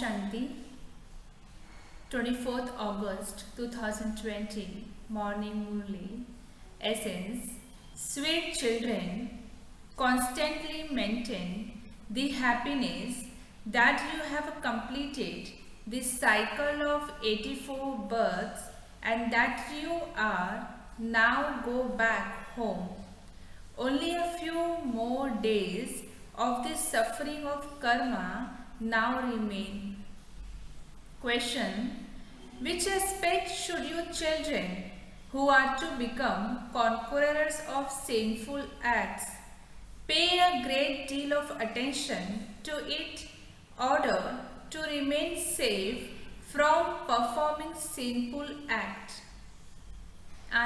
Shanti, 24th August 2020, Morning Murli. Essence: sweet children, constantly maintain the happiness that you have completed this cycle of 84 births and that you are now go back home. Only a few more days of this suffering of karma now remain. Question: which aspect should your children, who are to become conquerors of sinful acts, pay a great deal of attention to it in order to remain safe from performing sinful acts?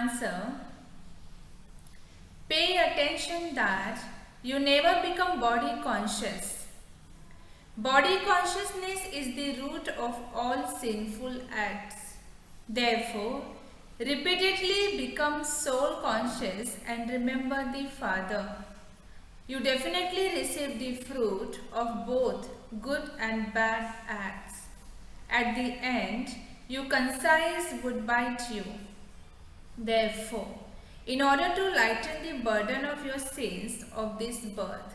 Answer: pay attention that you never become body conscious. Body consciousness is the root of all sinful acts. Therefore, repeatedly become soul conscious and remember the Father. You definitely receive the fruit of both good and bad acts. At the end, your conscience would bite you. Therefore, in order to lighten the burden of your sins of this birth,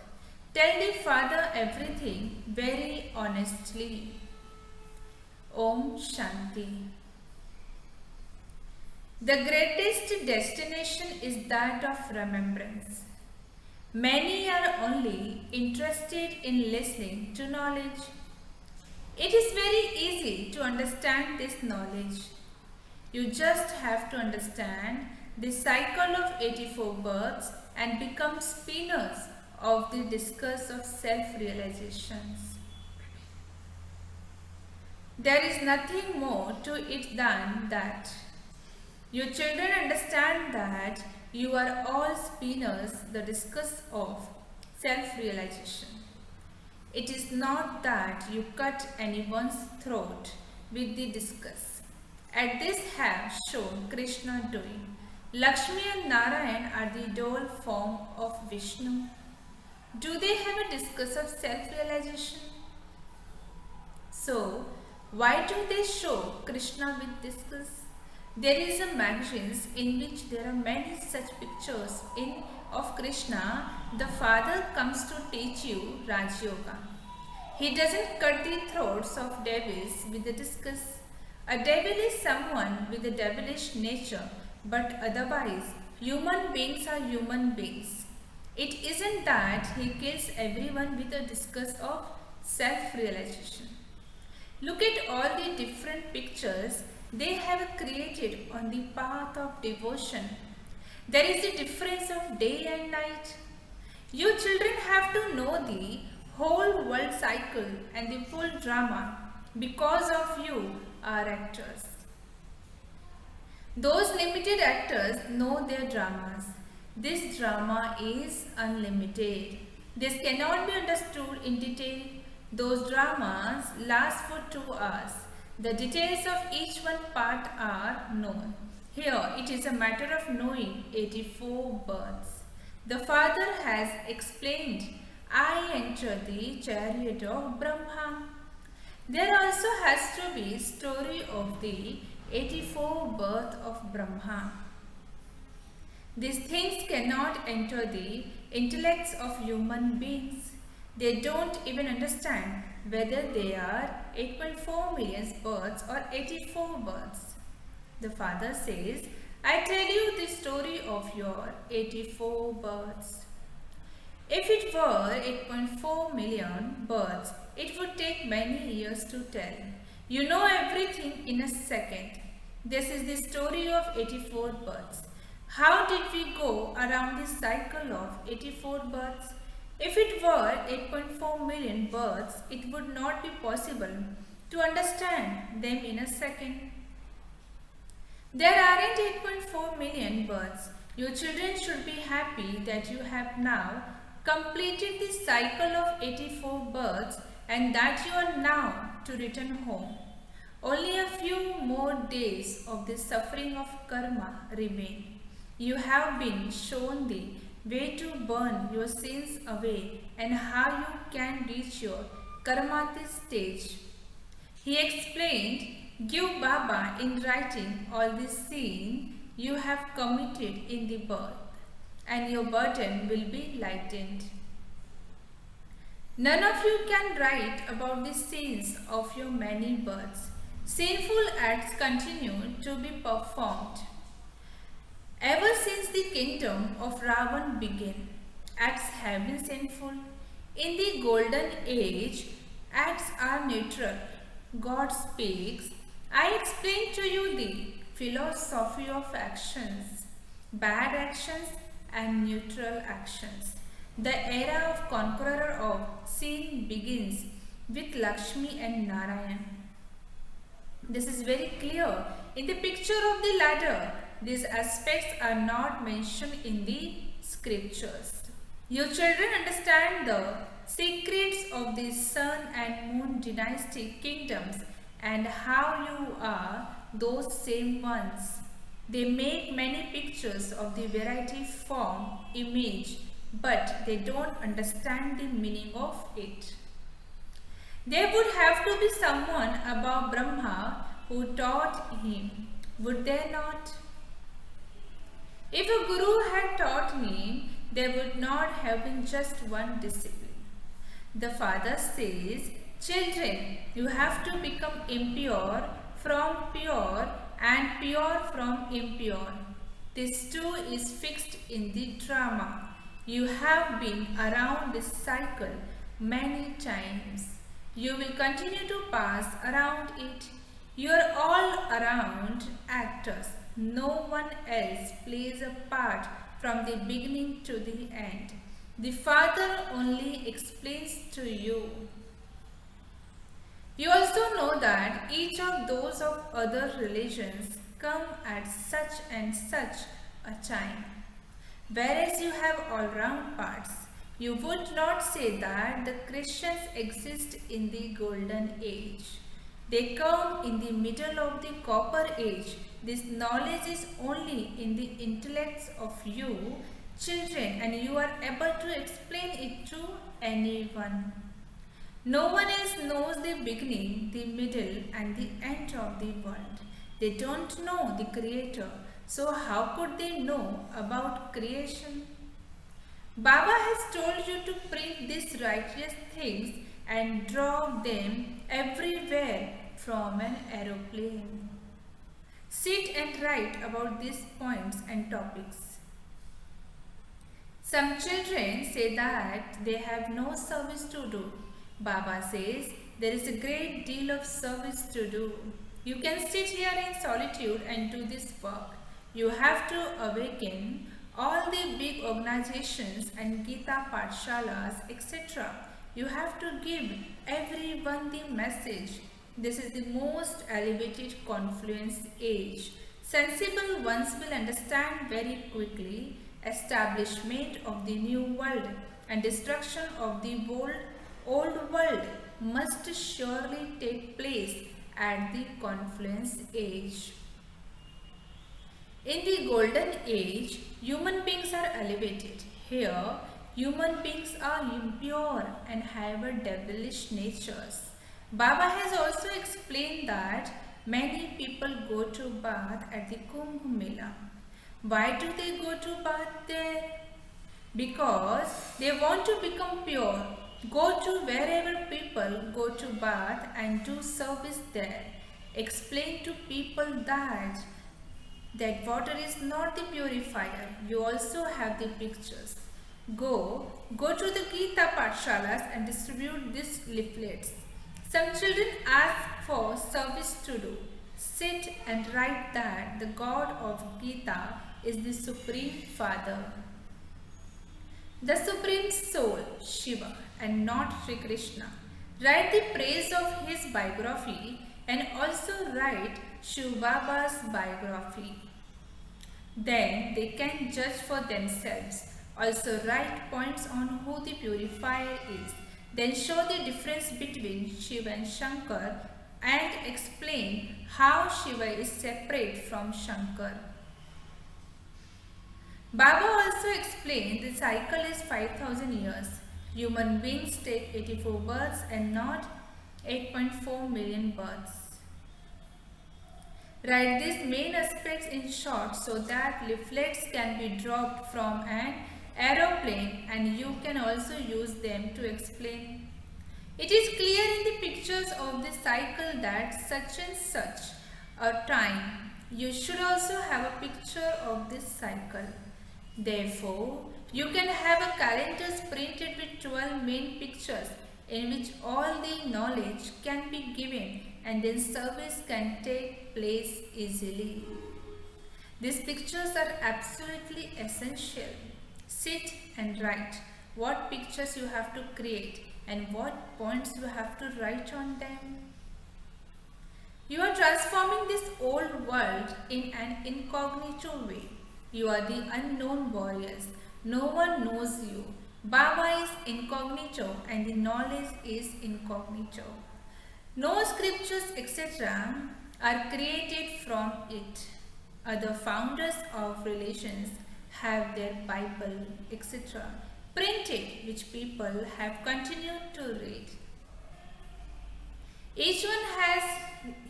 tell the Father everything very honestly. Om Shanti. The greatest destination is that of remembrance. Many are only interested in listening to knowledge. It is very easy to understand this knowledge. You just have to understand the cycle of 84 births and become spinners of the discourse of self-realizations. There is nothing more to it than that. Your children understand that you are all spinners, the discourse of self-realization. It is not that you cut anyone's throat with the discus. As this have shown Krishna doing. Lakshmi and Narayan are the dual form of Vishnu. Do they have a discourse of self-realization? So, why do they show Krishna with discourse? There is a magazines in which there are many such pictures of Krishna. The Father comes to teach you Raj Yoga. He doesn't cut the throats of devils with the discus. A devil is someone with a devilish nature, but otherwise, human beings are human beings. It isn't that he kills everyone with a discourse of self-realization. Look at all the different pictures they have created on the path of devotion. There is a difference of day and night. You children have to know the whole world cycle and the full drama. Because of you are actors. Those limited actors know their dramas. This drama is unlimited. This cannot be understood in detail. Those dramas last for 2 hours. The details of each one part are known. Here it is a matter of knowing 84 births. The Father has explained, I enter the chariot of Brahma. There also has to be story of the 84 birth of Brahma. These things cannot enter the intellects of human beings. They don't even understand whether they are 8.4 million births or 84 births. The Father says, I tell you the story of your 84 births. If it were 8.4 million births, it would take many years to tell. You know everything in a second. This is the story of 84 births. How did we go around this cycle of 84 births? If it were 8.4 million births, it would not be possible to understand them in a second. There aren't 8.4 million births. Your children should be happy that you have now completed the cycle of 84 births and that you are now to return home. Only a few more days of the suffering of karma remain. You have been shown the way to burn your sins away and how you can reach your karmatic stage. He explained, give Baba in writing all the sin you have committed in the birth, and your burden will be lightened. None of you can write about the sins of your many births. Sinful acts continue to be performed. Ever since the kingdom of Ravan began, acts have been sinful. In the golden age, acts are neutral. God speaks, I explain to you the philosophy of actions, bad actions and neutral actions. The era of conqueror of sin begins with Lakshmi and Narayan. This is very clear. In the picture of the ladder, these aspects are not mentioned in the scriptures. You children understand the secrets of the sun and moon dynastic kingdoms and how you are those same ones. They make many pictures of the variety form, image, but they don't understand the meaning of it. There would have to be someone above Brahma who taught him, would there not? If a guru had taught him, there would not have been just one disciple. The father says, children, you have to become impure from pure and pure from impure. This too is fixed in the drama. You have been around this cycle many times. You will continue to pass around it. You are all around actors. No one else plays a part from the beginning to the end. The Father only explains to you. You also know that each of those of other religions come at such and such a time. Whereas you have all-round parts, you would not say that the Christians exist in the golden age. They come in the middle of the copper age. This knowledge is only in the intellects of you, children, and you are able to explain it to anyone. No one else knows the beginning, the middle, and the end of the world. They don't know the Creator, so how could they know about creation? Baba has told you to print these righteous things and draw them everywhere from an aeroplane. Sit and write about these points and topics. Some children say that they have no service to do. Baba says there is a great deal of service to do. You can sit here in solitude and do this work. You have to awaken all the big organizations and Gita Pathshalas, etc. You have to give everyone the message. This is the most elevated confluence age. Sensible ones will understand very quickly establishment of the new world and destruction of the old world must surely take place at the confluence age. In the golden age, human beings are elevated. Here, human beings are impure and have a devilish natures. Baba has also explained that many people go to bath at the Kumbh Mela. Why do they go to bath there? Because they want to become pure. Go to wherever people go to bath and do service there. Explain to people that water is not the purifier. You also have the pictures. Go to the Gita Pathshalas and distribute these leaflets. Some children ask for service to do. Sit and write that the God of Gita is the Supreme Father. The Supreme Soul, Shiva, and not Sri Krishna. Write the praise of his biography and also write Shiv Baba's biography. Then they can judge for themselves. Also write points on who the purifier is. Then show the difference between Shiva and Shankar and explain how Shiva is separate from Shankar. Baba also explained the cycle is 5000 years. Human beings take 84 births and not 8.4 million births. Write these main aspects in short so that leaflets can be dropped from an aeroplane and you can also use them to explain. It is clear in the pictures of the cycle that such and such a time. You should also have a picture of this cycle. Therefore, you can have a calendar printed with 12 main pictures in which all the knowledge can be given and then service can take place easily. These pictures are absolutely essential. Sit and write what pictures you have to create and what points you have to write on them. You are transforming this old world in an incognito way. You are the unknown warriors. No one knows you. Baba is incognito and the knowledge is incognito. No scriptures etc. are created from it. Other founders of religions have their Bible etc. printed which people have continued to read. Each one has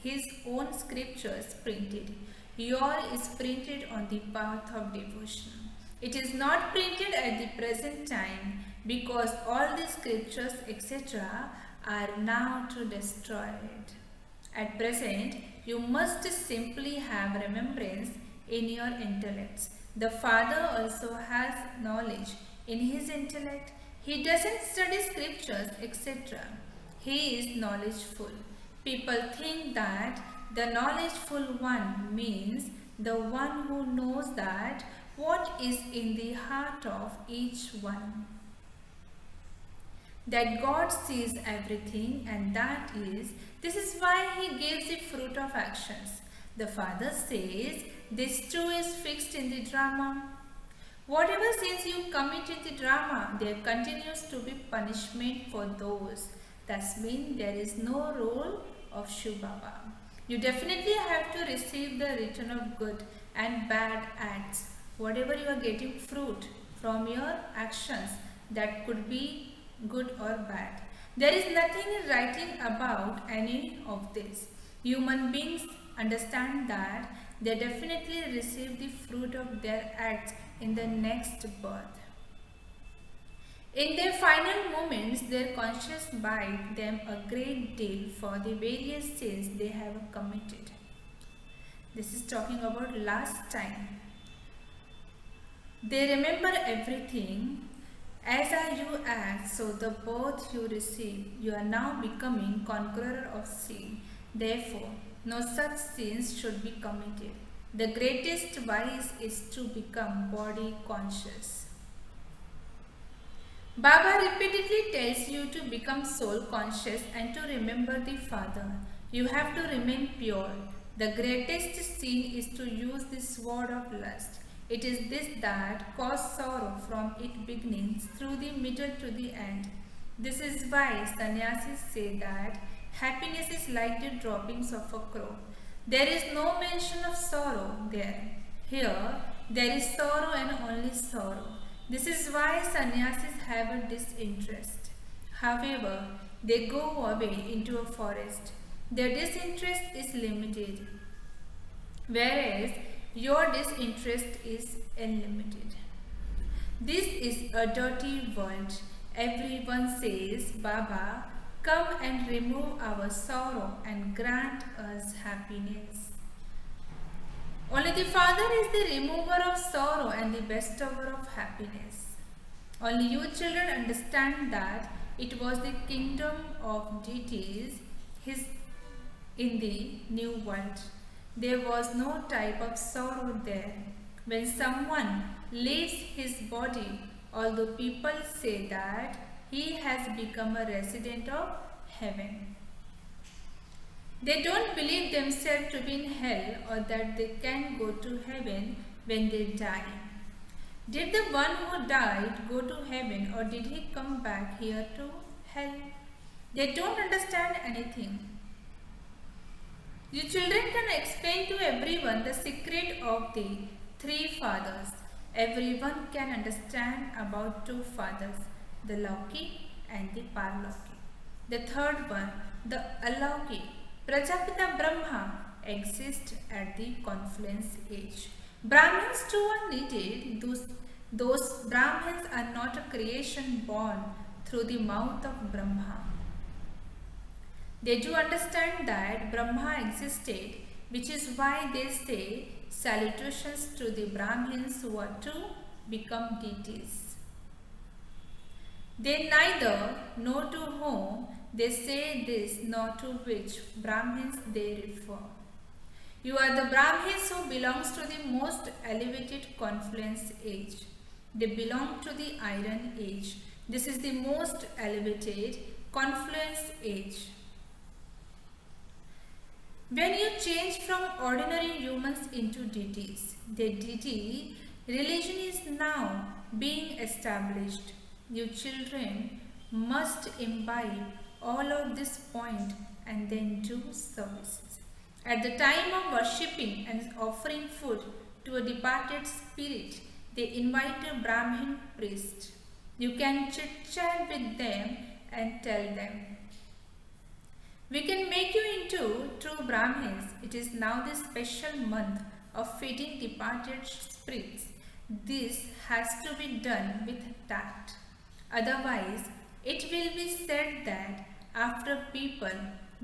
his own scriptures printed. Yours is printed on the path of devotion. It is not printed at the present time because all the scriptures etc. are now to destroyed. At present, you must simply have remembrance in your intellects. The Father also has knowledge in his intellect. He doesn't study scriptures etc. He is knowledgeful. People think that the knowledgeful one means the one who knows that what is in the heart of each one. That God sees everything and this is why he gives the fruit of actions. The Father says this too is fixed in the drama. Whatever sins you commit in the drama, there continues to be punishment for those. That means there is no role of Shiv Baba. You definitely have to receive the return of good and bad acts. Whatever you are getting fruit from your actions, that could be good or bad. There is nothing in writing about any of this. Human beings understand that they definitely receive the fruit of their acts in the next birth. In their final moments, their conscience bites them a great deal for the various sins they have committed. This is talking about last time. They remember everything. As are you act, so the birth you receive, you are now becoming conqueror of sin. Therefore, no such sins should be committed. The greatest vice is to become body conscious. Baba repeatedly tells you to become soul conscious and to remember the Father. You have to remain pure. The greatest sin is to use the sword of lust. It is this that causes sorrow from its beginnings through the middle to the end. This is why sannyasis say that happiness is like the droppings of a crow. There is no mention of sorrow there. Here, there is sorrow and only sorrow. This is why sannyasis have a disinterest. However, they go away into a forest. Their disinterest is limited, whereas your disinterest is unlimited. This is a dirty world. Everyone says, Baba, come and remove our sorrow and grant us happiness. Only the Father is the remover of sorrow and the bestower of happiness. Only you children understand that it was the kingdom of deities in the new world. There was no type of sorrow there. When someone leaves his body, although people say that he has become a resident of heaven, they don't believe themselves to be in hell or that they can go to heaven when they die. Did the one who died go to heaven or did he come back here to hell? They don't understand anything. You children can explain to everyone the secret of the three fathers. Everyone can understand about two fathers, the Lauki and the Parlauki. The third one, the Alaukic, Prajapita Brahma exists at the confluence age. Brahmins too are needed. Those Brahmins are not a creation born through the mouth of Brahma. They do understand that Brahma existed, which is why they say salutations to the Brahmins who are to become deities. They neither know to whom they say this nor to which Brahmins they refer. You are the Brahmins who belongs to the most elevated confluence age. They belong to the iron age. This is the most elevated confluence age. When you change from ordinary humans into deities, the deity religion is now being established. You children must imbibe all of this point and then do services. At the time of worshipping and offering food to a departed spirit, they invite a Brahmin priest. You can chit-chat with them and tell them, "We can make you into true Brahmins. It is now the special month of feeding departed spirits. This has to be done with tact. Otherwise, it will be said that after people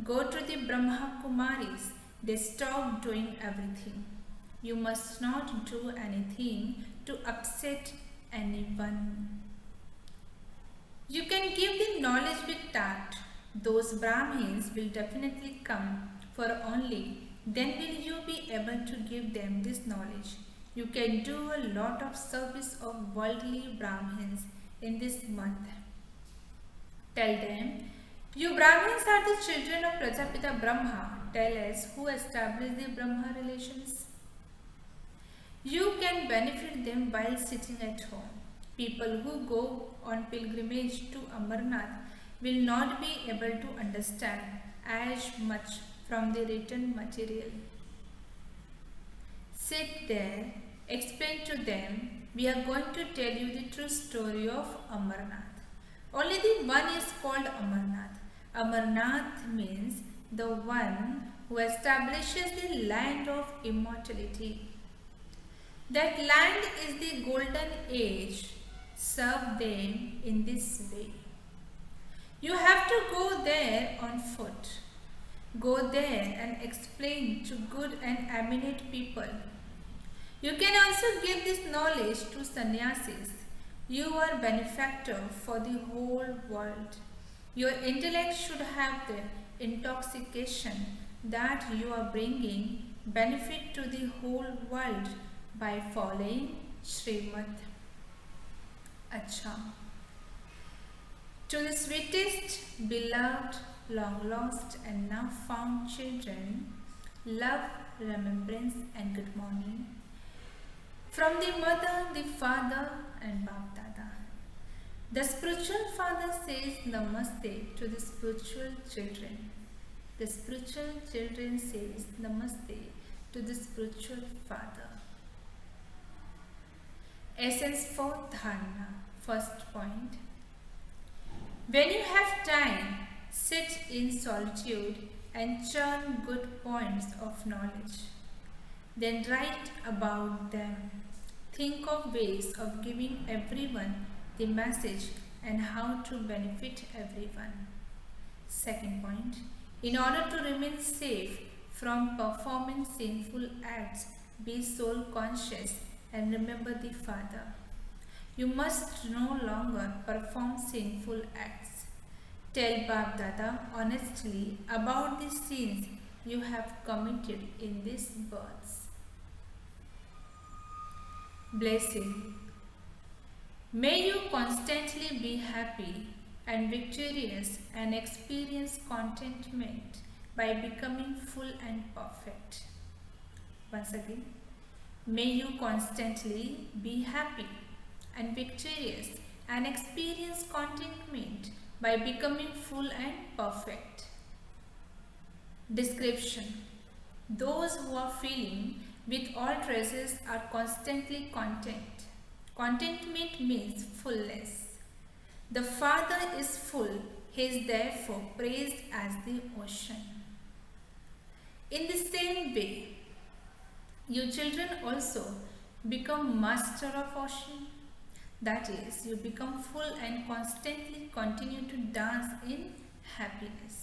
go to the Brahma Kumaris, they stop doing everything. You must not do anything to upset anyone. You can give the knowledge with tact. Those Brahmins will definitely come, for only then will you be able to give them this knowledge. You can do a lot of service of worldly Brahmins in this month. Tell them, you Brahmins are the children of Prajapita Brahma. Tell us who established the Brahma relations. You can benefit them while sitting at home. People who go on pilgrimage to Amarnath will not be able to understand as much from the written material. Sit there, explain to them, we are going to tell you the true story of Amarnath. Only the one is called Amarnath. Amarnath means the one who establishes the land of immortality. That land is the golden age. Serve them in this way. You have to go there on foot. Go there and explain to good and eminent people. You can also give this knowledge to sannyasis. You are benefactor for the whole world. Your intellect should have the intoxication that you are bringing benefit to the whole world by following Srimad. Acha. To the sweetest, beloved, long lost and now found children, love, remembrance and good morning. From the mother, the father and Bap Dada. The spiritual father says Namaste to the spiritual children. The spiritual children says Namaste to the spiritual father. Essence for Dharana. First point. When you have time, sit in solitude and churn good points of knowledge. Then write about them. Think of ways of giving everyone the message and how to benefit everyone. Second point. In order to remain safe from performing sinful acts, be soul conscious and remember the Father. You must no longer perform sinful acts. Tell Bap Dada honestly about the sins you have committed in these births. Blessing. May you constantly be happy and victorious and experience contentment by becoming full and perfect. Once again, may you constantly be happy and victorious and experience contentment by becoming full and perfect. Description. Those who are feeling with all traces are constantly content. Contentment means fullness. The Father is full. He is therefore praised as the ocean. In the same way, you children also become master of ocean. That is, you become full and constantly continue to dance in happiness.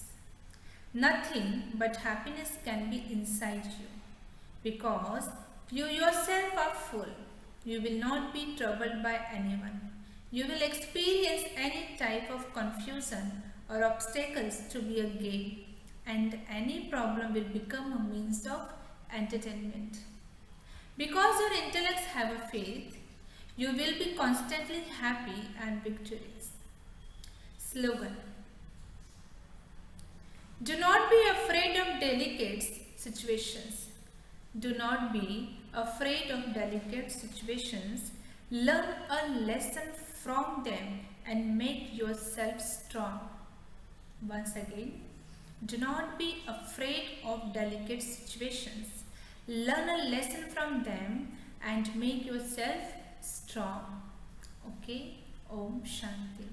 Nothing but happiness can be inside you because you yourself are full. You will not be troubled by anyone. You will experience any type of confusion or obstacles to be a game, and any problem will become a means of entertainment. Because your intellects have a faith, you will be constantly happy and victorious. Slogan: do not be afraid of delicate situations. Do not be afraid of delicate situations. Learn a lesson from them and make yourself strong. Once again, do not be afraid of delicate situations. Learn a lesson from them and make yourself strong. Okay? Om Shanti.